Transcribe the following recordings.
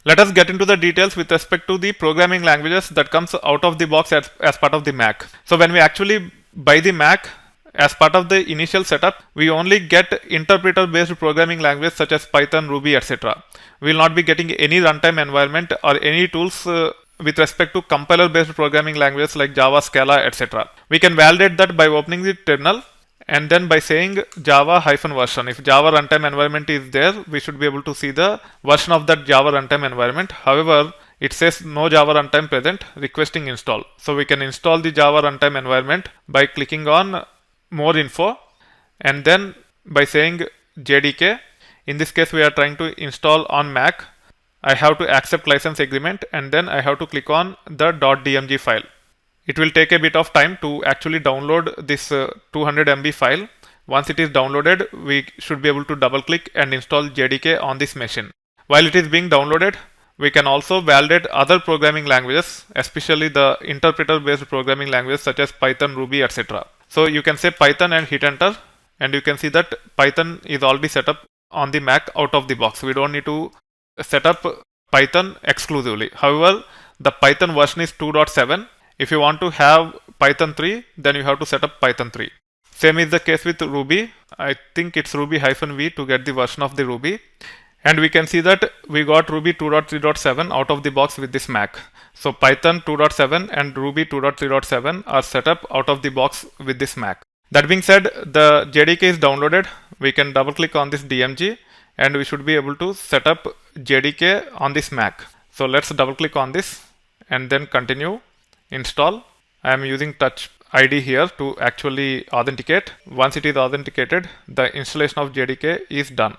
Let us get into the details with respect to the programming languages that comes out of the box as part of the Mac. So when we actually buy the Mac, as part of the initial setup, we only get interpreter based programming languages such as Python, Ruby, etc. We will not be getting any runtime environment or any tools with respect to compiler based programming languages like Java, Scala, etc. We can validate that by opening the terminal and then by saying Java -version. If Java runtime environment is there, we should be able to see the version of that Java runtime environment. However, it says no Java runtime present, requesting install. So we can install the Java runtime environment by clicking on more info and then by saying JDK. In this case, we are trying to install on Mac. I have to accept license agreement and then I have to click on the .dmg file. It will take a bit of time to actually download this 200 MB file. Once it is downloaded, we should be able to double click and install JDK on this machine. While it is being downloaded, we can also validate other programming languages, especially the interpreter based programming languages such as Python, Ruby, etc. So you can say Python and hit enter, and you can see that Python is already set up on the Mac out of the box. We don't need to set up Python exclusively. However, the Python version is 2.7. If you want to have Python 3, then you have to set up Python 3. Same is the case with Ruby. I think it's Ruby -v to get the version of the Ruby. And we can see that we got Ruby 2.3.7 out of the box with this Mac. So Python 2.7 and Ruby 2.3.7 are set up out of the box with this Mac. That being said, the JDK is downloaded. We can double click on this DMG and we should be able to set up JDK on this Mac. So let's double click on this and then continue install. I am using Touch ID here to actually authenticate. Once it is authenticated, the installation of JDK is done.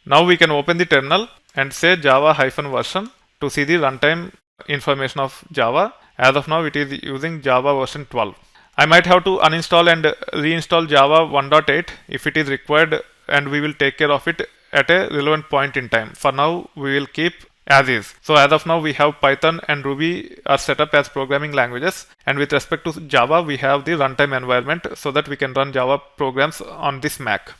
Now we can open the terminal and say Java -version to see the runtime information of Java. As of now, it is using Java version 12. I might have to uninstall and reinstall Java 1.8 if it is required, and we will take care of it at a relevant point in time. For now, we will keep as is. So as of now, we have Python and Ruby are set up as programming languages, and with respect to Java, we have the runtime environment so that we can run Java programs on this Mac.